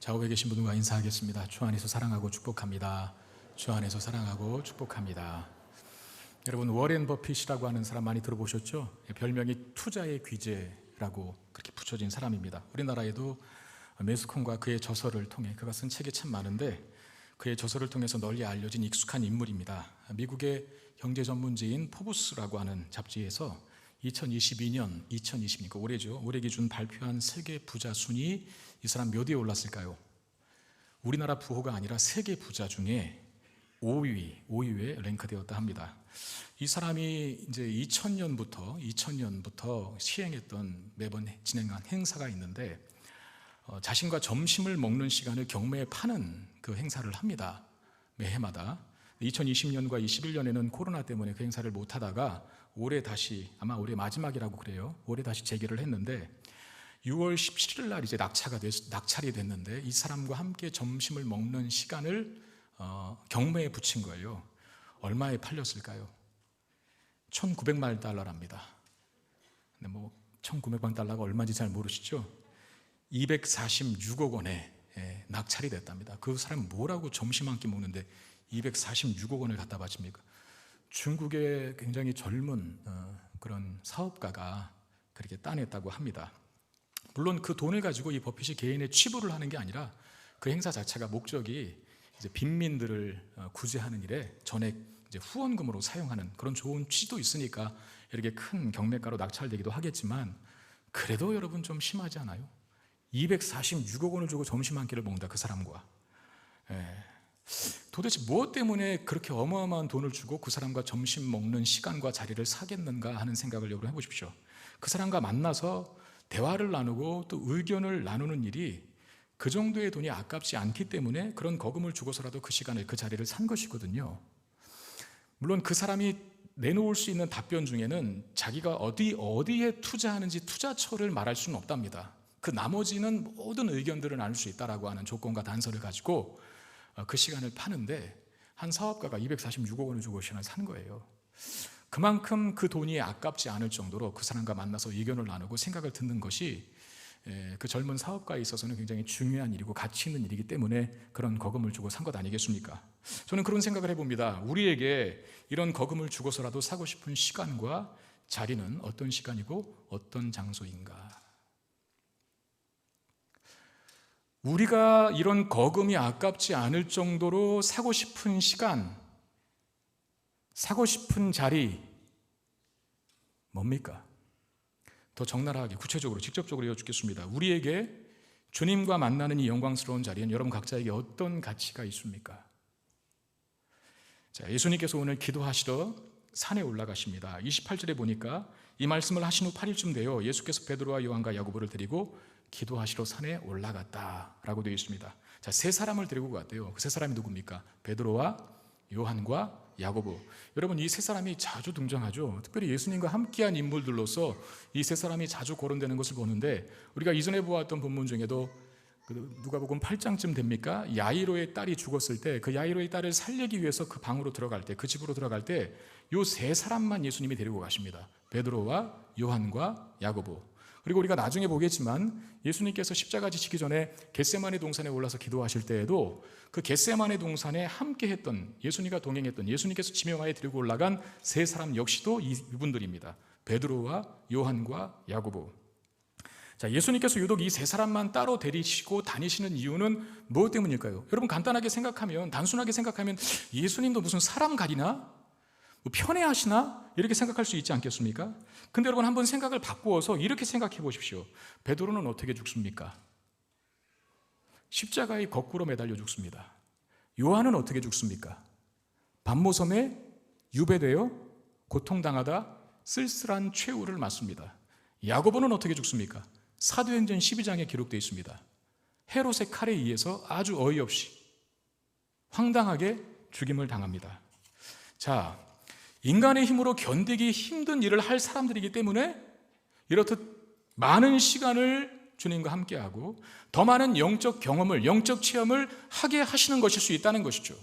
좌우에 계신 분과 인사하겠습니다. 주 안에서 사랑하고 축복합니다. 주 안에서 사랑하고 축복합니다. 여러분, 워렌 버핏이라고 하는 사람 많이 들어보셨죠? 별명이 투자의 귀재라고 그렇게 붙여진 사람입니다. 우리나라에도 매스컴과 그의 저서를 통해, 그가 쓴 책이 참 많은데 그의 저서를 통해서 널리 알려진 익숙한 인물입니다. 미국의 경제 전문지인 포브스라고 하는 잡지에서 2020년 올해죠. 올해 기준 발표한 세계 부자 순위, 이 사람 몇 위에 올랐을까요? 우리나라 부호가 아니라 세계 부자 중에 5위에 랭크되었다 합니다. 이 사람이 이제 2000년부터 시행했던, 매번 진행한 행사가 있는데 자신과 점심을 먹는 시간을 경매에 파는 그 행사를 합니다. 매해마다. 2020년과 21년에는 코로나 때문에 그 행사를 못 하다가 올해 다시, 아마 올해 마지막이라고 그래요. 올해 다시 재개를 했는데 6월 17일 날 이제 낙찰이 됐는데 이 사람과 함께 점심을 먹는 시간을 경매에 붙인 거예요. 얼마에 팔렸을까요? 1,900만 달러랍니다. 근데 뭐 1,900만 달러가 얼마인지 잘 모르시죠? 246억 원에 낙찰이 됐답니다. 그 사람은 뭐라고 점심 한 끼 먹는데 246억 원을 갖다 바칩니까? 중국의 굉장히 젊은 그런 사업가가 그렇게 따냈다고 합니다. 물론 그 돈을 가지고 이 버핏이 개인의 취부를 하는 게 아니라 그 행사 자체가 목적이 이제 빈민들을 구제하는 일에 전액 이제 후원금으로 사용하는 그런 좋은 취지도 있으니까 이렇게 큰 경매가로 낙찰되기도 하겠지만, 그래도 여러분 좀 심하지 않아요? 246억 원을 주고 점심 한 끼를 먹는다, 그 사람과. 도대체 무엇 때문에 그렇게 어마어마한 돈을 주고 그 사람과 점심 먹는 시간과 자리를 사겠는가 하는 생각을 여러분 해보십시오. 그 사람과 만나서 대화를 나누고 또 의견을 나누는 일이 그 정도의 돈이 아깝지 않기 때문에 그런 거금을 주고서라도 그 시간을, 그 자리를 산 것이거든요. 물론 그 사람이 내놓을 수 있는 답변 중에는 자기가 어디에 투자하는지 투자처를 말할 수는 없답니다. 그 나머지는 모든 의견들을 나눌 수 있다라고 하는 조건과 단서를 가지고 그 시간을 파는데, 한 사업가가 246억 원을 주고 시간을 산 거예요. 그만큼 그 돈이 아깝지 않을 정도로 그 사람과 만나서 의견을 나누고 생각을 듣는 것이 그 젊은 사업가에 있어서는 굉장히 중요한 일이고 가치 있는 일이기 때문에 그런 거금을 주고 산 것 아니겠습니까? 저는 그런 생각을 해봅니다. 우리에게 이런 거금을 주고서라도 사고 싶은 시간과 자리는 어떤 시간이고 어떤 장소인가? 우리가 이런 거금이 아깝지 않을 정도로 사고 싶은 시간, 사고 싶은 자리 뭡니까? 더 적나라하게 구체적으로 직접적으로 여쭙겠습니다. 우리에게 주님과 만나는 이 영광스러운 자리는 여러분 각자에게 어떤 가치가 있습니까? 자, 예수님께서 오늘 기도하시러 산에 올라가십니다. 28절에 보니까 이 말씀을 하신 후 8일쯤 되어 예수께서 베드로와 요한과 야고보를 데리고 기도하시러 산에 올라갔다라고 되어 있습니다. 자, 세 사람을 데리고 갔대요. 그 세 사람이 누굽니까? 베드로와 요한과 야고보. 여러분, 이 세 사람이 자주 등장하죠. 특별히 예수님과 함께한 인물들로서 이 세 사람이 자주 거론되는 것을 보는데, 우리가 이전에 보았던 본문 중에도 누가복음 8장쯤 됩니까? 야이로의 딸이 죽었을 때 그 야이로의 딸을 살리기 위해서 그 방으로 들어갈 때, 그 집으로 들어갈 때 요 세 사람만 예수님이 데리고 가십니다. 베드로와 요한과 야고보. 그리고 우리가 나중에 보겠지만 예수님께서 십자가 지시기 전에 겟세마네 동산에 올라서 기도하실 때에도 그 겟세마네 동산에 함께 했던, 예수님과 동행했던, 예수님께서 지명하에 들고 올라간 세 사람 역시도 이분들입니다. 베드로와 요한과 야고보. 자, 예수님께서 유독 이 세 사람만 따로 데리시고 다니시는 이유는 무엇 때문일까요? 여러분, 간단하게 생각하면, 단순하게 생각하면 예수님도 무슨 사람 가리나? 편애하시나? 이렇게 생각할 수 있지 않겠습니까? 근데 여러분, 한번 생각을 바꾸어서 이렇게 생각해 보십시오. 베드로는 어떻게 죽습니까? 십자가에 거꾸로 매달려 죽습니다. 요한은 어떻게 죽습니까? 밤모섬에 유배되어 고통당하다 쓸쓸한 최후를 맞습니다. 야고보는 어떻게 죽습니까? 사도행전 12장에 기록되어 있습니다. 헤롯의 칼에 의해서 아주 어이없이 황당하게 죽임을 당합니다. 자, 인간의 힘으로 견디기 힘든 일을 할 사람들이기 때문에 이렇듯 많은 시간을 주님과 함께하고 더 많은 영적 경험을, 영적 체험을 하게 하시는 것일 수 있다는 것이죠.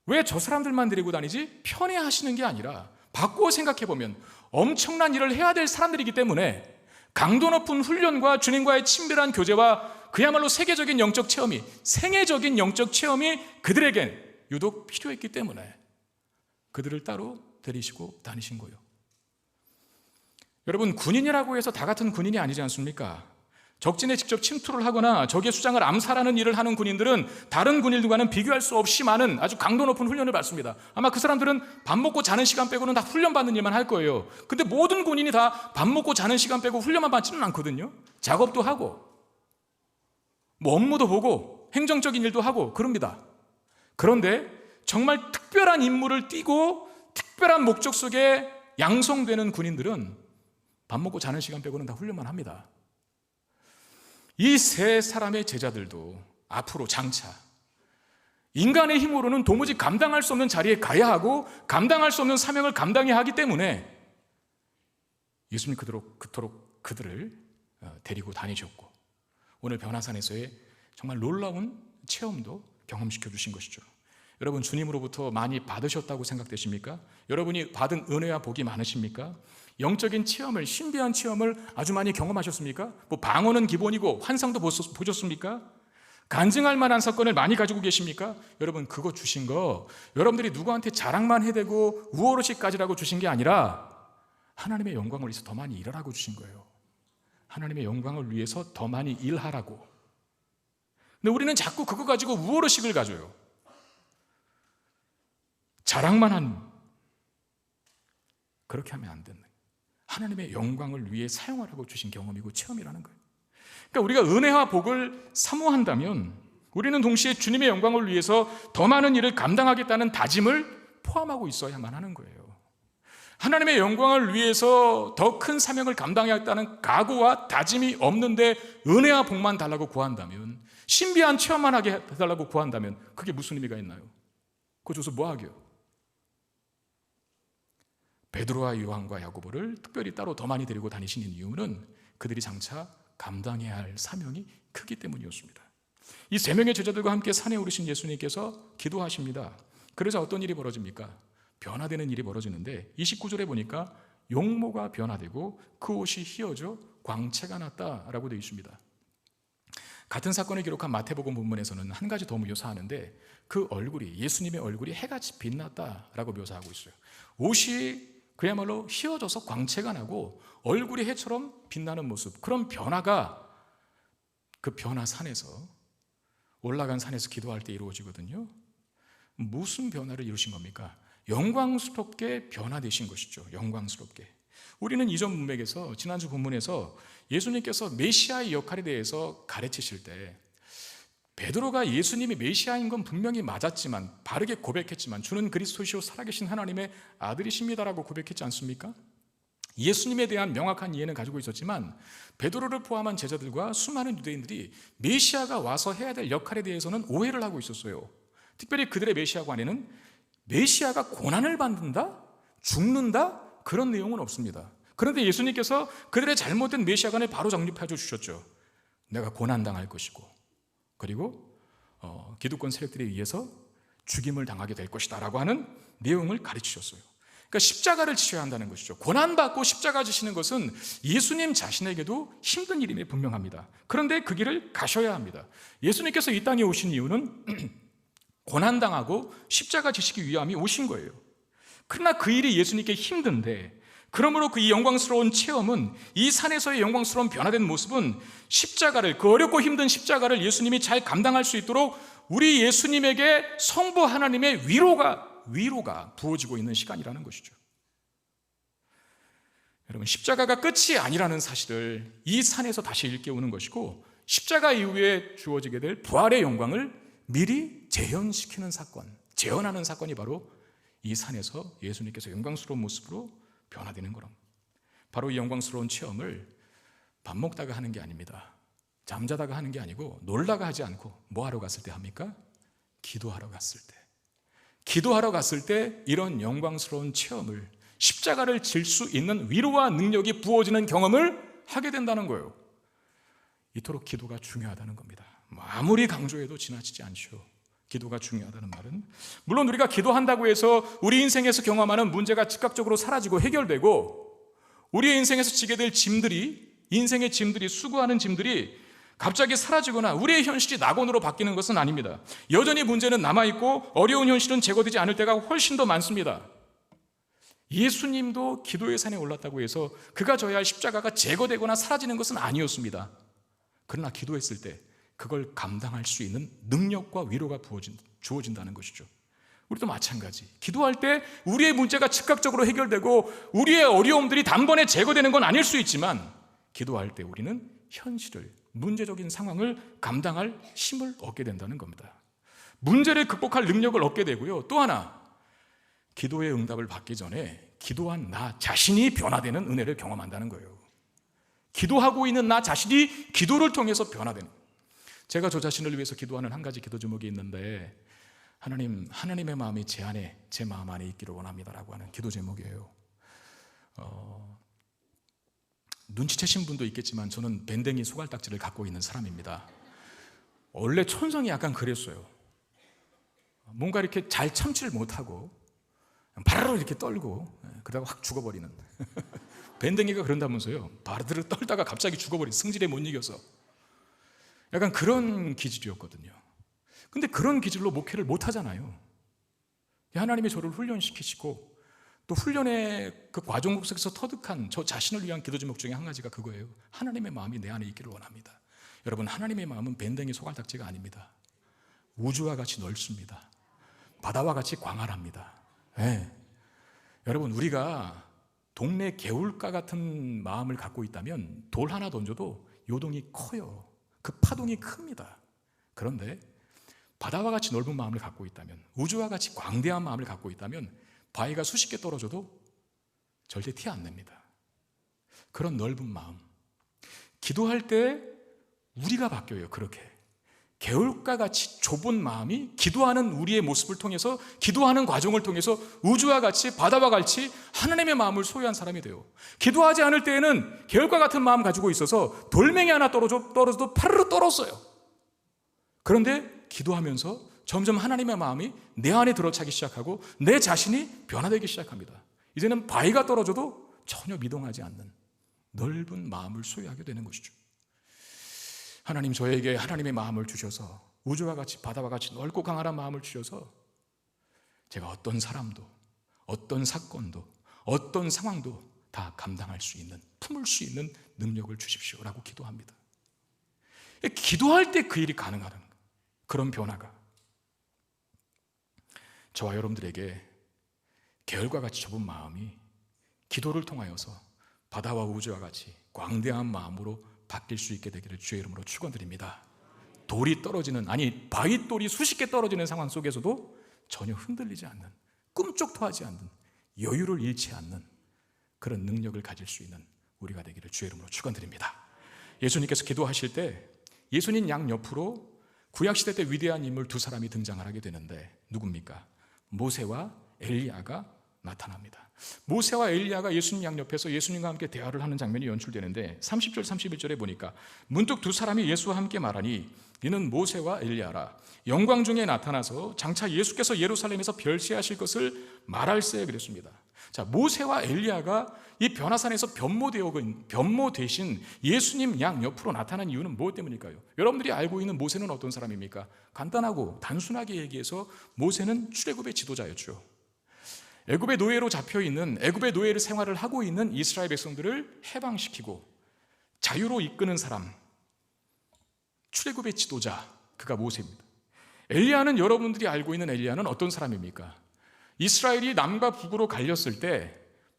왜 저 사람들만 데리고 다니지? 편애하시는 게 아니라 바꾸어 생각해보면 엄청난 일을 해야 될 사람들이기 때문에 강도 높은 훈련과 주님과의 친밀한 교제와 그야말로 세계적인 영적 체험이, 생애적인 영적 체험이 그들에겐 유독 필요했기 때문에 그들을 따로 데리시고 다니신 거예요. 여러분, 군인이라고 해서 다 같은 군인이 아니지 않습니까? 적진에 직접 침투를 하거나 적의 수장을 암살하는 일을 하는 군인들은 다른 군인들과는 비교할 수 없이 많은 아주 강도 높은 훈련을 받습니다. 아마 그 사람들은 밥 먹고 자는 시간 빼고는 다 훈련받는 일만 할 거예요. 근데 모든 군인이 다 밥 먹고 자는 시간 빼고 훈련만 받지는 않거든요. 작업도 하고 뭐 업무도 보고 행정적인 일도 하고 그럽니다. 그런데 정말 특별한 임무를 띠고 특별한 목적 속에 양성되는 군인들은 밥 먹고 자는 시간 빼고는 다 훈련만 합니다. 이 세 사람의 제자들도 앞으로 장차 인간의 힘으로는 도무지 감당할 수 없는 자리에 가야 하고 감당할 수 없는 사명을 감당해야 하기 때문에 예수님 그토록 그들을 데리고 다니셨고 오늘 변화산에서의 정말 놀라운 체험도 경험시켜 주신 것이죠. 여러분, 주님으로부터 많이 받으셨다고 생각되십니까? 여러분이 받은 은혜와 복이 많으십니까? 영적인 체험을, 신비한 체험을 아주 많이 경험하셨습니까? 뭐 방언은 기본이고 환상도 보셨습니까? 간증할 만한 사건을 많이 가지고 계십니까? 여러분, 그거 주신 거 여러분들이 누구한테 자랑만 해대고 우월의식까지라고 주신 게 아니라 하나님의 영광을 위해서 더 많이 일하라고 주신 거예요. 하나님의 영광을 위해서 더 많이 일하라고. 근데 우리는 자꾸 그거 가지고 우월의식을 가져요. 자랑만 하는, 그렇게 하면 안 된다. 하나님의 영광을 위해 사용하라고 주신 경험이고 체험이라는 거예요. 그러니까 우리가 은혜와 복을 사모한다면 우리는 동시에 주님의 영광을 위해서 더 많은 일을 감당하겠다는 다짐을 포함하고 있어야만 하는 거예요. 하나님의 영광을 위해서 더 큰 사명을 감당하겠다는 각오와 다짐이 없는데 은혜와 복만 달라고 구한다면, 신비한 체험만 하게 해달라고 구한다면 그게 무슨 의미가 있나요? 그거 줘서 뭐 하게요? 베드로와 요한과 야고보를 특별히 따로 더 많이 데리고 다니시는 이유는 그들이 장차 감당해야 할 사명이 크기 때문이었습니다. 이 세 명의 제자들과 함께 산에 오르신 예수님께서 기도하십니다. 그러자 어떤 일이 벌어집니까? 변화되는 일이 벌어지는데 29절에 보니까 용모가 변화되고 그 옷이 휘어져 광채가 났다라고 되어 있습니다. 같은 사건을 기록한 마태복음 본문에서는 한 가지 더 묘사하는데 그 얼굴이, 예수님의 얼굴이 해같이 빛났다라고 묘사하고 있어요. 옷이 그야말로 휘어져서 광채가 나고 얼굴이 해처럼 빛나는 모습, 그런 변화가 그 변화산에서, 올라간 산에서 기도할 때 이루어지거든요. 무슨 변화를 이루신 겁니까? 영광스럽게 변화되신 것이죠. 영광스럽게. 우리는 이전 문맥에서, 지난주 본문에서 예수님께서 메시아의 역할에 대해서 가르치실 때 베드로가 예수님이 메시아인 건 분명히 맞았지만, 바르게 고백했지만 주는 그리스도시요 살아계신 하나님의 아들이십니다라고 고백했지 않습니까? 예수님에 대한 명확한 이해는 가지고 있었지만 베드로를 포함한 제자들과 수많은 유대인들이 메시아가 와서 해야 될 역할에 대해서는 오해를 하고 있었어요. 특별히 그들의 메시아관에는 메시아가 고난을 받는다? 죽는다? 그런 내용은 없습니다. 그런데 예수님께서 그들의 잘못된 메시아관을 바로 정립해 주셨죠. 내가 고난당할 것이고, 그리고 기득권 세력들에 의해서 죽임을 당하게 될 것이다 라고 하는 내용을 가르치셨어요. 그러니까 십자가를 지셔야 한다는 것이죠. 고난받고 십자가 지시는 것은 예수님 자신에게도 힘든 일임에 분명합니다. 그런데 그 길을 가셔야 합니다. 예수님께서 이 땅에 오신 이유는 고난당하고 십자가 지시기 위함이 오신 거예요. 그러나 그 일이 예수님께 힘든데, 그러므로 그 이 영광스러운 체험은, 이 산에서의 영광스러운 변화된 모습은 십자가를, 그 어렵고 힘든 십자가를 예수님이 잘 감당할 수 있도록 우리 예수님에게 성부 하나님의 위로가 부어지고 있는 시간이라는 것이죠. 여러분, 십자가가 끝이 아니라는 사실을 이 산에서 다시 일깨우는 것이고, 십자가 이후에 주어지게 될 부활의 영광을 미리 재현시키는 사건, 재현하는 사건이 바로 이 산에서 예수님께서 영광스러운 모습으로 변화되는 거랍니다. 바로 이 영광스러운 체험을 밥 먹다가 하는 게 아닙니다. 잠자다가 하는 게 아니고, 놀다가 하지 않고 뭐 하러 갔을 때 합니까? 기도하러 갔을 때. 기도하러 갔을 때 이런 영광스러운 체험을, 십자가를 질 수 있는 위로와 능력이 부어지는 경험을 하게 된다는 거예요. 이토록 기도가 중요하다는 겁니다. 아무리 강조해도 지나치지 않죠. 기도가 중요하다는 말은, 물론 우리가 기도한다고 해서 우리 인생에서 경험하는 문제가 즉각적으로 사라지고 해결되고, 우리의 인생에서 지게 될 짐들이, 인생의 짐들이, 수고하는 짐들이 갑자기 사라지거나 우리의 현실이 낙원으로 바뀌는 것은 아닙니다. 여전히 문제는 남아있고 어려운 현실은 제거되지 않을 때가 훨씬 더 많습니다. 예수님도 기도의 산에 올랐다고 해서 그가 져야 할 십자가가 제거되거나 사라지는 것은 아니었습니다. 그러나 기도했을 때 그걸 감당할 수 있는 능력과 위로가 주어진다는 것이죠. 우리도 마찬가지. 기도할 때 우리의 문제가 즉각적으로 해결되고 우리의 어려움들이 단번에 제거되는 건 아닐 수 있지만 기도할 때 우리는 현실을, 문제적인 상황을 감당할 힘을 얻게 된다는 겁니다. 문제를 극복할 능력을 얻게 되고요. 또 하나, 기도의 응답을 받기 전에 기도한 나 자신이 변화되는 은혜를 경험한다는 거예요. 기도하고 있는 나 자신이 기도를 통해서 변화되는. 제가 저 자신을 위해서 기도하는 한 가지 기도 제목이 있는데, 하나님의 마음이 제 안에, 제 마음 안에 있기를 원합니다라고 하는 기도 제목이에요. 눈치채신 분도 있겠지만 저는 밴댕이 소갈딱지를 갖고 있는 사람입니다. 원래 천성이 약간 그랬어요. 뭔가 이렇게 잘 참지를 못하고 바르르 이렇게 떨고 그러다가 확 죽어버리는 밴댕이가 그런다면서요. 바르르 떨다가 갑자기 죽어버린, 성질에 못 이겨서. 약간 그런 기질이었거든요. 근데 그런 기질로 목회를 못 하잖아요. 하나님이 저를 훈련시키시고 또 훈련의 그 과정 속에서 터득한 저 자신을 위한 기도 제목 중에 한 가지가 그거예요. 하나님의 마음이 내 안에 있기를 원합니다. 여러분, 하나님의 마음은 밴댕이 소갈딱지가 아닙니다. 우주와 같이 넓습니다. 바다와 같이 광활합니다. 네. 여러분, 우리가 동네 개울가 같은 마음을 갖고 있다면 돌 하나 던져도 요동이 커요. 그 파동이 큽니다. 그런데 바다와 같이 넓은 마음을 갖고 있다면, 우주와 같이 광대한 마음을 갖고 있다면 바위가 수십 개 떨어져도 절대 티 안 냅니다. 그런 넓은 마음. 기도할 때 우리가 바뀌어요. 그렇게 개울가 같이 좁은 마음이 기도하는 우리의 모습을 통해서, 기도하는 과정을 통해서 우주와 같이, 바다와 같이 하나님의 마음을 소유한 사람이 돼요. 기도하지 않을 때에는 개울가 같은 마음 가지고 있어서 돌멩이 하나 떨어져도 파르르 떨었어요. 그런데 기도하면서 점점 하나님의 마음이 내 안에 들어차기 시작하고 내 자신이 변화되기 시작합니다. 이제는 바위가 떨어져도 전혀 미동하지 않는 넓은 마음을 소유하게 되는 것이죠. 하나님, 저에게 하나님의 마음을 주셔서, 우주와 같이 바다와 같이 넓고 강한 마음을 주셔서 제가 어떤 사람도, 어떤 사건도, 어떤 상황도 다 감당할 수 있는, 품을 수 있는 능력을 주십시오라고 기도합니다. 기도할 때 그 일이 가능한 그런 변화가 저와 여러분들에게 개울과 같이 좁은 마음이 기도를 통하여서 바다와 우주와 같이 광대한 마음으로 바뀔 수 있게 되기를 주의 이름으로 축원드립니다. 돌이 떨어지는, 아니 바위돌이 수십 개 떨어지는 상황 속에서도 전혀 흔들리지 않는, 꿈쩍도 하지 않는, 여유를 잃지 않는 그런 능력을 가질 수 있는 우리가 되기를 주의 이름으로 축원드립니다. 예수님께서 기도하실 때 예수님 양 옆으로 구약시대 때 위대한 인물 두 사람이 등장을 하게 되는데 누굽니까? 모세와 엘리야가 나타납니다. 모세와 엘리야가 예수님 양옆에서 예수님과 함께 대화를 하는 장면이 연출되는데 30절 31절에 보니까 문득 두 사람이 예수와 함께 말하니 이는 모세와 엘리야라. 영광 중에 나타나서 장차 예수께서 예루살렘에서 별세하실 것을 말할세 그랬습니다. 자, 모세와 엘리야가 이 변화산에서 변모 대신 예수님 양 옆으로 나타난 이유는 무엇 때문일까요? 여러분들이 알고 있는 모세는 어떤 사람입니까? 간단하고 단순하게 얘기해서 모세는 출애굽의 지도자였죠. 애굽의 노예로 잡혀있는, 애굽의 노예를 생활을 하고 있는 이스라엘 백성들을 해방시키고 자유로 이끄는 사람, 출애굽의 지도자, 그가 모세입니다. 엘리야는, 여러분들이 알고 있는 엘리야는 어떤 사람입니까? 이스라엘이 남과 북으로 갈렸을 때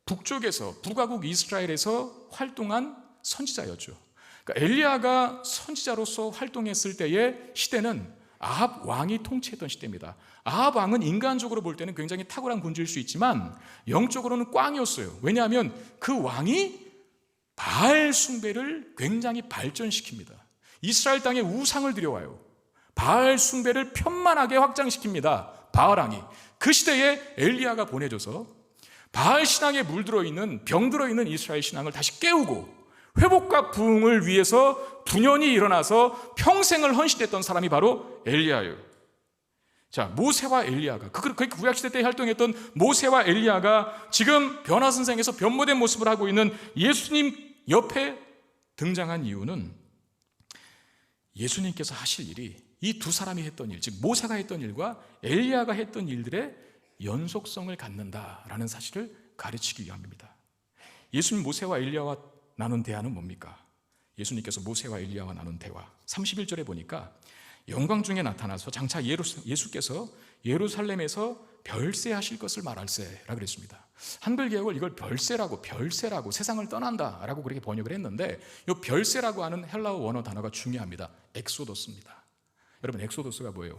북쪽에서, 북아국 이스라엘에서 활동한 선지자였죠. 그러니까 엘리야가 선지자로서 활동했을 때의 시대는 아합 왕이 통치했던 시대입니다. 아합 왕은 인간적으로 볼 때는 굉장히 탁월한 군주일 수 있지만 영적으로는 꽝이었어요. 왜냐하면 그 왕이 바알 숭배를 굉장히 발전시킵니다. 이스라엘 땅에 우상을 들여와요. 바알 숭배를 편만하게 확장시킵니다. 바알 왕이. 그 시대에 엘리야가 보내줘서 바알 신앙에 물들어 있는, 병들어 있는 이스라엘 신앙을 다시 깨우고 회복과 부흥을 위해서 분연히 일어나서 평생을 헌신했던 사람이 바로 엘리야예요. 자, 모세와 엘리야가, 그 구약시대 때 활동했던 모세와 엘리야가 지금 변화선생에서 변모된 모습을 하고 있는 예수님 옆에 등장한 이유는 예수님께서 하실 일이 이 두 사람이 했던 일, 즉 모세가 했던 일과 엘리야가 했던 일들의 연속성을 갖는다라는 사실을 가르치기 위함입니다. 예수님 모세와 엘리야와 나눈 대화는 뭡니까? 예수님께서 모세와 엘리야와 나눈 대화 31절에 보니까 영광 중에 나타나서 장차 예수께서 예루살렘에서 별세하실 것을 말할세라 그랬습니다. 한글 개혁을 이걸 별세라고 세상을 떠난다라고 그렇게 번역을 했는데 이 별세라고 하는 헬라어 원어 단어가 중요합니다. 엑소더스입니다. 여러분, 엑소더스가 뭐예요?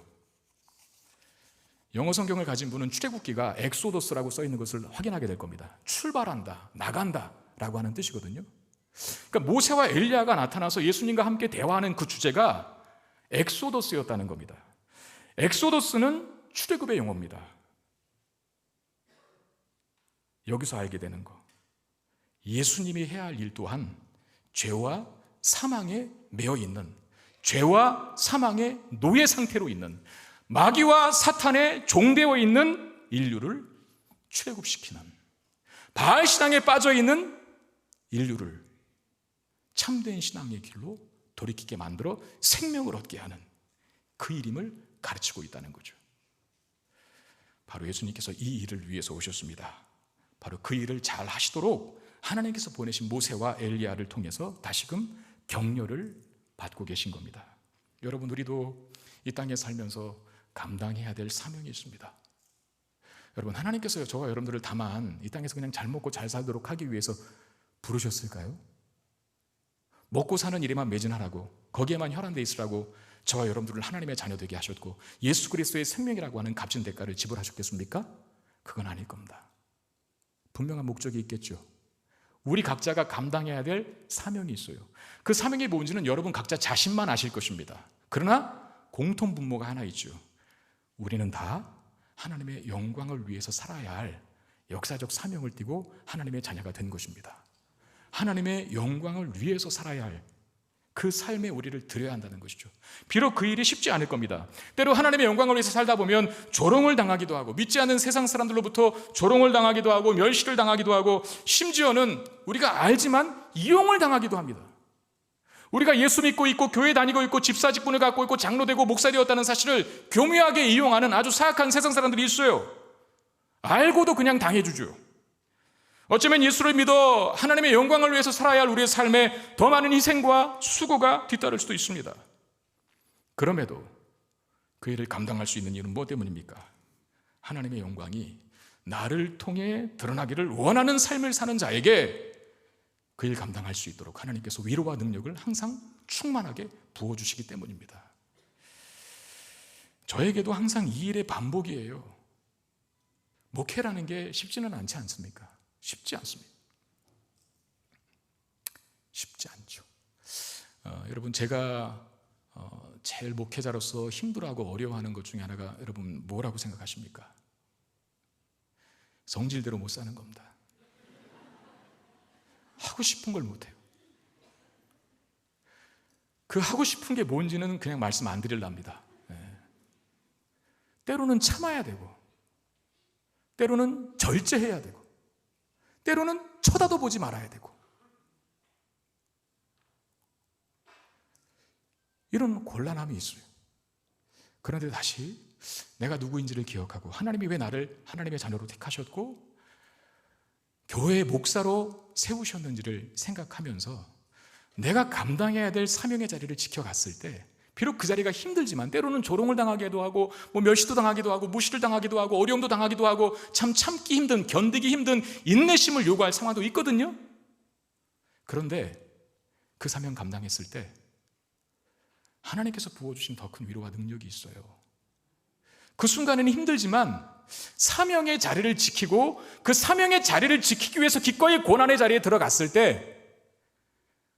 영어 성경을 가진 분은 출애굽기가 엑소더스라고 써 있는 것을 확인하게 될 겁니다. 출발한다, 나간다 라고 하는 뜻이거든요. 그러니까 모세와 엘리야가 나타나서 예수님과 함께 대화하는 그 주제가 엑소더스였다는 겁니다. 엑소더스는 출애굽의 용어입니다. 여기서 알게 되는 거, 예수님이 해야 할 일 또한 죄와 사망에 매여 있는, 죄와 사망의 노예 상태로 있는, 마귀와 사탄에 종되어 있는 인류를 출애굽시키는, 바알 신앙에 빠져 있는 인류를 참된 신앙의 길로 돌이키게 만들어 생명을 얻게 하는 그 일임을 가르치고 있다는 거죠. 바로 예수님께서 이 일을 위해서 오셨습니다. 바로 그 일을 잘 하시도록 하나님께서 보내신 모세와 엘리야를 통해서 다시금 격려를 받고 계신 겁니다. 여러분, 우리도 이 땅에 살면서 감당해야 될 사명이 있습니다. 여러분, 하나님께서 저와 여러분들을 다만 이 땅에서 그냥 잘 먹고 잘 살도록 하기 위해서 부르셨을까요? 먹고 사는 일에만 매진하라고, 거기에만 혈안돼 있으라고 저와 여러분들을 하나님의 자녀 되게 하셨고 예수 그리스도의 생명이라고 하는 값진 대가를 지불하셨겠습니까? 그건 아닐 겁니다. 분명한 목적이 있겠죠. 우리 각자가 감당해야 될 사명이 있어요. 그 사명이 뭔지는 여러분 각자 자신만 아실 것입니다. 그러나 공통 분모가 하나 있죠. 우리는 다 하나님의 영광을 위해서 살아야 할 역사적 사명을 띠고 하나님의 자녀가 된 것입니다. 하나님의 영광을 위해서 살아야 할 그 삶에 우리를 드려야 한다는 것이죠. 비록 그 일이 쉽지 않을 겁니다. 때로 하나님의 영광을 위해서 살다 보면 조롱을 당하기도 하고, 믿지 않는 세상 사람들로부터 조롱을 당하기도 하고, 멸시를 당하기도 하고, 심지어는 우리가 알지만 이용을 당하기도 합니다. 우리가 예수 믿고 있고 교회 다니고 있고 집사 직분을 갖고 있고 장로되고 목사 되었다는 사실을 교묘하게 이용하는 아주 사악한 세상 사람들이 있어요. 알고도 그냥 당해주죠. 어쩌면 예수를 믿어 하나님의 영광을 위해서 살아야 할 우리의 삶에 더 많은 희생과 수고가 뒤따를 수도 있습니다. 그럼에도 그 일을 감당할 수 있는 이유는 뭐 때문입니까? 하나님의 영광이 나를 통해 드러나기를 원하는 삶을 사는 자에게 그 일 감당할 수 있도록 하나님께서 위로와 능력을 항상 충만하게 부어주시기 때문입니다. 저에게도 항상 이 일의 반복이에요. 목회라는 게 쉽지는 않지 않습니까? 쉽지 않습니다. 쉽지 않죠. 여러분, 제가 제일 목회자로서 힘들어하고 어려워하는 것 중에 하나가 여러분 뭐라고 생각하십니까? 성질대로 못 사는 겁니다. 하고 싶은 걸 못해요. 그 하고 싶은 게 뭔지는 그냥 말씀 안 드리랍니다. 때로는 참아야 되고, 때로는 절제해야 되고, 때로는 쳐다도 보지 말아야 되고, 이런 곤란함이 있어요. 그런데 다시 내가 누구인지를 기억하고 하나님이 왜 나를 하나님의 자녀로 택하셨고 교회의 목사로 세우셨는지를 생각하면서 내가 감당해야 될 사명의 자리를 지켜갔을 때 비록 그 자리가 힘들지만 때로는 조롱을 당하기도 하고 멸시도 당하기도 하고 무시를 당하기도 하고 어려움도 당하기도 하고 참 참기 힘든, 견디기 힘든 인내심을 요구할 상황도 있거든요. 그런데 그 사명 감당했을 때 하나님께서 부어주신 더 큰 위로와 능력이 있어요. 그 순간에는 힘들지만 사명의 자리를 지키고 그 사명의 자리를 지키기 위해서 기꺼이 고난의 자리에 들어갔을 때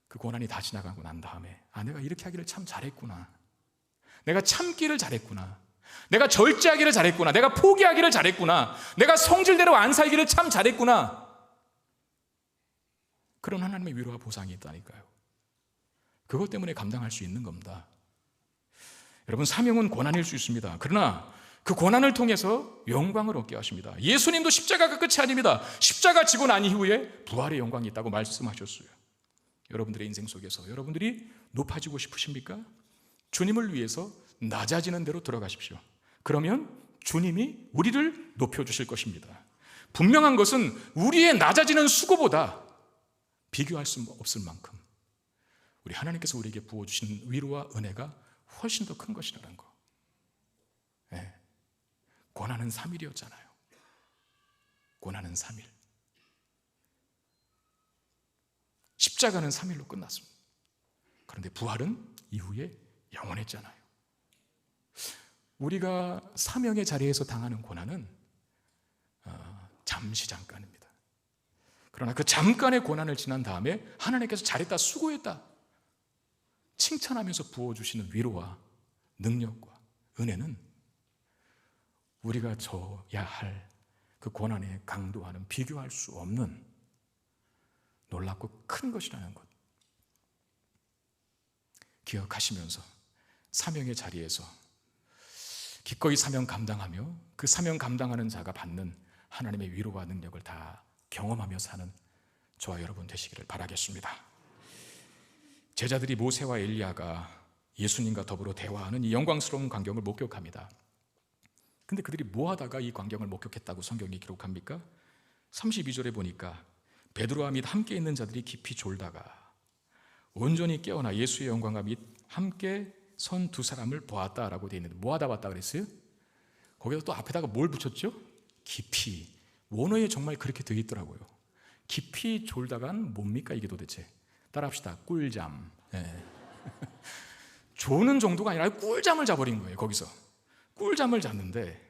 그 고난이 다 지나가고 난 다음에 내가 이렇게 하기를 참 잘했구나, 내가 참기를 잘했구나, 내가 절제하기를 잘했구나, 내가 포기하기를 잘했구나, 내가 성질대로 안 살기를 참 잘했구나, 그런 하나님의 위로와 보상이 있다니까요. 그것 때문에 감당할 수 있는 겁니다. 여러분, 사명은 고난일 수 있습니다. 그러나 그 고난을 통해서 영광을 얻게 하십니다. 예수님도 십자가가 끝이 아닙니다. 십자가 지고 난 이후에 부활의 영광이 있다고 말씀하셨어요. 여러분들의 인생 속에서 여러분들이 높아지고 싶으십니까? 주님을 위해서 낮아지는 대로 들어가십시오. 그러면 주님이 우리를 높여주실 것입니다. 분명한 것은 우리의 낮아지는 수고보다 비교할 수 없을 만큼 우리 하나님께서 우리에게 부어주신 위로와 은혜가 훨씬 더 큰 것이라는 거. 네. 고난은 3일이었잖아요. 고난은 3일. 십자가는 3일로 끝났습니다. 그런데 부활은 이후에 영원했잖아요. 우리가 사명의 자리에서 당하는 고난은 잠시 잠깐입니다. 그러나 그 잠깐의 고난을 지난 다음에 하나님께서 잘했다, 수고했다 칭찬하면서 부어주시는 위로와 능력과 은혜는 우리가 져야 할 그 고난의 강도와는 비교할 수 없는 놀랍고 큰 것이라는 것 기억하시면서 사명의 자리에서 기꺼이 사명 감당하며 그 사명 감당하는 자가 받는 하나님의 위로와 능력을 다 경험하며 사는 저와 여러분 되시기를 바라겠습니다. 제자들이 모세와 엘리야가 예수님과 더불어 대화하는 이 영광스러운 광경을 목격합니다. 근데 그들이 뭐 하다가 이 광경을 목격했다고 성경이 기록합니까? 32절에 보니까 베드로와 및 함께 있는 자들이 깊이 졸다가 온전히 깨어나 예수의 영광과 및 함께 선 두 사람을 보았다라고 되어 있는데 뭐 하다 봤다 그랬어요? 거기다 또 앞에다가 뭘 붙였죠? 깊이. 원어에 정말 그렇게 되어 있더라고요. 깊이 졸다간 뭡니까 이게 도대체? 따라합시다. 꿀잠. 네. 조는 정도가 아니라 꿀잠을 자버린 거예요. 거기서 꿀잠을 잤는데,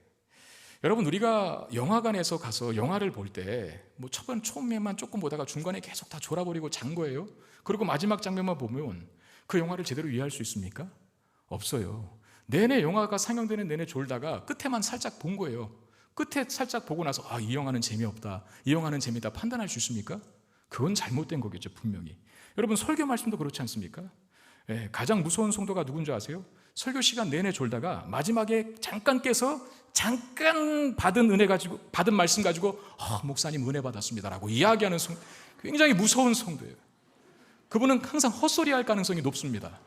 여러분 우리가 영화관에서 가서 영화를 볼 때 뭐 처음에만 조금 보다가 중간에 계속 다 졸아버리고 잔 거예요. 그리고 마지막 장면만 보면 그 영화를 제대로 이해할 수 있습니까? 없어요. 내내 영화가 상영되는 내내 졸다가 끝에만 살짝 본 거예요. 끝에 살짝 보고 나서 이 영화는 재미없다, 이 영화는 재미있다 판단할 수 있습니까? 그건 잘못된 거겠죠, 분명히. 여러분 설교 말씀도 그렇지 않습니까? 가장 무서운 성도가 누군지 아세요? 설교 시간 내내 졸다가 마지막에 잠깐 깨서 잠깐 받은 은혜 가지고, 받은 말씀 가지고 목사님 은혜 받았습니다라고 이야기하는 굉장히 무서운 성도예요. 그분은 항상 헛소리할 가능성이 높습니다.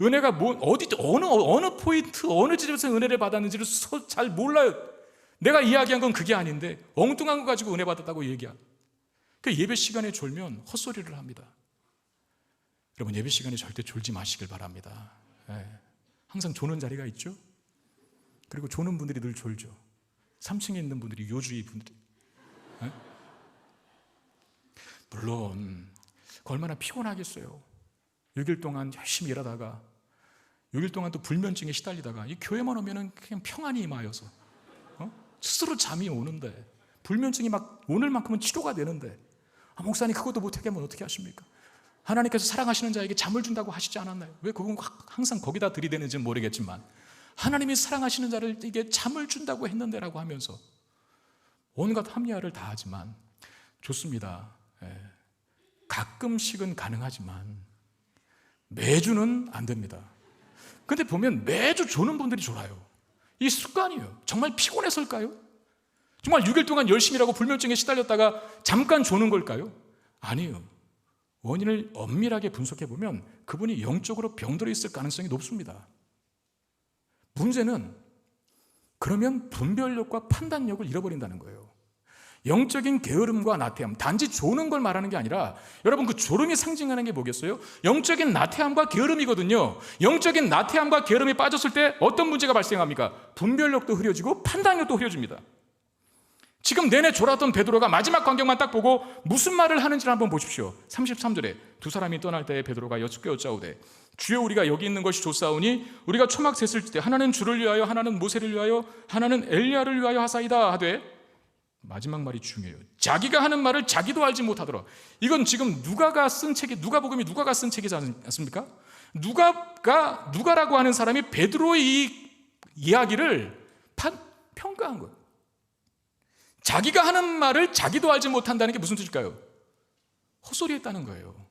은혜가 어느 포인트, 어느 지점에서 은혜를 받았는지를 잘 몰라요. 내가 이야기한 건 그게 아닌데 엉뚱한 거 가지고 은혜 받았다고 얘기한. 그 예배 시간에 졸면 헛소리를 합니다. 여러분 예배 시간에 절대 졸지 마시길 바랍니다. 항상 조는 자리가 있죠. 그리고 조는 분들이 늘 졸죠. 3층에 있는 분들이 요주의 분들이. 물론 얼마나 피곤하겠어요. 6일 동안 열심히 일하다가 6일 동안 또 불면증에 시달리다가 이 교회만 오면은 그냥 평안이 임하여서 스스로 잠이 오는데, 불면증이 막 오늘만큼은 치료가 되는데 목사님 그것도 못하게 하면 어떻게 하십니까? 하나님께서 사랑하시는 자에게 잠을 준다고 하시지 않았나요? 왜 그건 항상 거기다 들이대는지는 모르겠지만 하나님이 사랑하시는 자를 이게 잠을 준다고 했는데라고 하면서 온갖 합리화를 다 하지만 좋습니다. 가끔씩은 가능하지만 매주는 안 됩니다. 근데 보면 매주 조는 분들이 졸아요. 이 습관이에요. 정말 피곤해서일까요? 정말 6일 동안 열심히 일하고 불면증에 시달렸다가 잠깐 조는 걸까요? 아니에요. 원인을 엄밀하게 분석해 보면 그분이 영적으로 병들어 있을 가능성이 높습니다. 문제는 그러면 분별력과 판단력을 잃어버린다는 거예요. 영적인 게으름과 나태함, 단지 조는 걸 말하는 게 아니라 여러분 그 졸음이 상징하는 게 뭐겠어요? 영적인 나태함과 게으름이거든요. 영적인 나태함과 게으름이 빠졌을 때 어떤 문제가 발생합니까? 분별력도 흐려지고 판단력도 흐려집니다. 지금 내내 졸았던 베드로가 마지막 광경만 딱 보고 무슨 말을 하는지를 한번 보십시오. 33절에 두 사람이 떠날 때에 베드로가 여쭙게 여짜오되 주여 우리가 여기 있는 것이 좋사오니 우리가 초막 셋을 때 하나는 주를 위하여 하나는 모세를 위하여 하나는 엘리야를 위하여 하사이다 하되, 마지막 말이 중요해요. 자기가 하는 말을 자기도 알지 못하더라. 이건 지금 누가가 쓴 책이, 누가복음이 누가가 쓴 책이지 않습니까? 누가라고 하는 사람이 베드로의 이 이야기를 평가한 거예요. 자기가 하는 말을 자기도 알지 못한다는 게 무슨 뜻일까요? 헛소리했다는 거예요.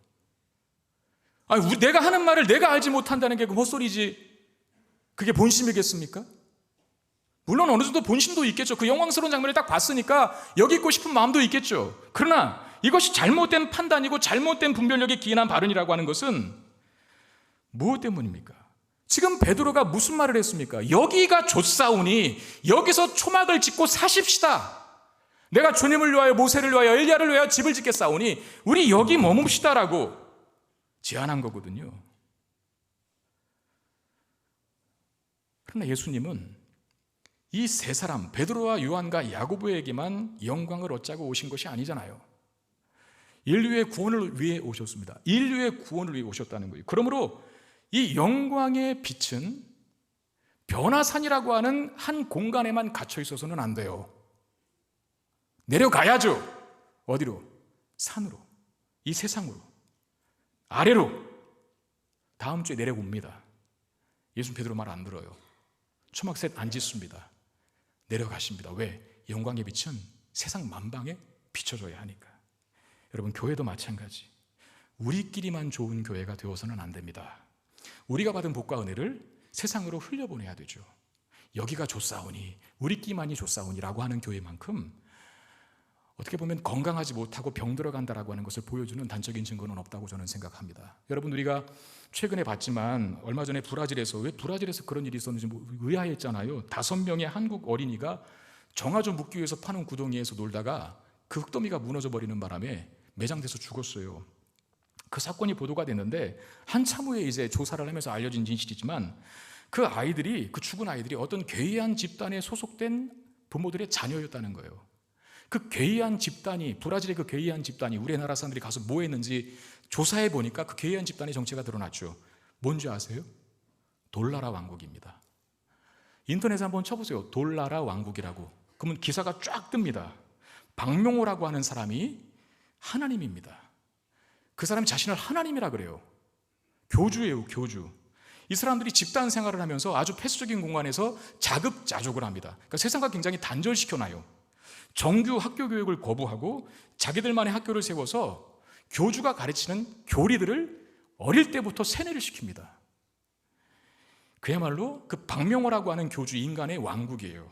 내가 하는 말을 내가 알지 못한다는 게 헛소리지 그게 본심이겠습니까? 물론 어느 정도 본심도 있겠죠. 그 영광스러운 장면을 딱 봤으니까 여기 있고 싶은 마음도 있겠죠. 그러나 이것이 잘못된 판단이고 잘못된 분별력에 기인한 발언이라고 하는 것은 무엇 때문입니까? 지금 베드로가 무슨 말을 했습니까? 여기가 좋사오니 여기서 초막을 짓고 사십시다. 내가 주님을 위하여 모세를 위하여 엘리야를 위하여 집을 짓겠사오니 우리 여기 머뭅시다라고 제안한 거거든요. 그러나 예수님은 이 세 사람 베드로와 요한과 야고보에게만 영광을 얻자고 오신 것이 아니잖아요. 인류의 구원을 위해 오셨습니다. 인류의 구원을 위해 오셨다는 거예요. 그러므로 이 영광의 빛은 변화산이라고 하는 한 공간에만 갇혀 있어서는 안 돼요. 내려가야죠. 어디로? 산으로, 이 세상으로, 아래로. 다음 주에 내려옵니다. 예수님 베드로 말 안 들어요. 초막셋 안 짓습니다. 내려가십니다. 왜? 영광의 빛은 세상 만방에 비춰져야 하니까. 여러분, 교회도 마찬가지. 우리끼리만 좋은 교회가 되어서는 안 됩니다. 우리가 받은 복과 은혜를 세상으로 흘려보내야 되죠. 여기가 좋사오니 우리끼리만이 좋사오니라고 하는 교회만큼 어떻게 보면 건강하지 못하고 병들어간다라고 하는 것을 보여주는 단적인 증거는 없다고 저는 생각합니다. 여러분, 우리가 최근에 봤지만 얼마 전에 왜 브라질에서 그런 일이 있었는지 의아했잖아요. 5명의 한국 어린이가 정화조 묻기 위해서 파는 구덩이에서 놀다가 그 흙더미가 무너져 버리는 바람에 매장돼서 죽었어요. 그 사건이 보도가 됐는데 한참 후에 이제 조사를 하면서 알려진 진실이지만 그 죽은 아이들이 어떤 괴이한 집단에 소속된 부모들의 자녀였다는 거예요. 그 괴이한 집단이, 브라질의 그 괴이한 집단이 우리나라 사람들이 가서 뭐 했는지 조사해 보니까 그 괴이한 집단의 정체가 드러났죠. 뭔지 아세요? 돌나라 왕국입니다. 인터넷에 한번 쳐보세요. 돌나라 왕국이라고. 그러면 기사가 쫙 뜹니다. 박명호라고 하는 사람이 하나님입니다. 그 사람이 자신을 하나님이라 그래요. 교주예요, 교주. 이 사람들이 집단 생활을 하면서 아주 폐쇄적인 공간에서 자급자족을 합니다. 그러니까 세상과 굉장히 단절시켜놔요. 정규 학교 교육을 거부하고 자기들만의 학교를 세워서 교주가 가르치는 교리들을 어릴 때부터 세뇌를 시킵니다. 그야말로 그 박명호라고 하는 교주 인간의 왕국이에요.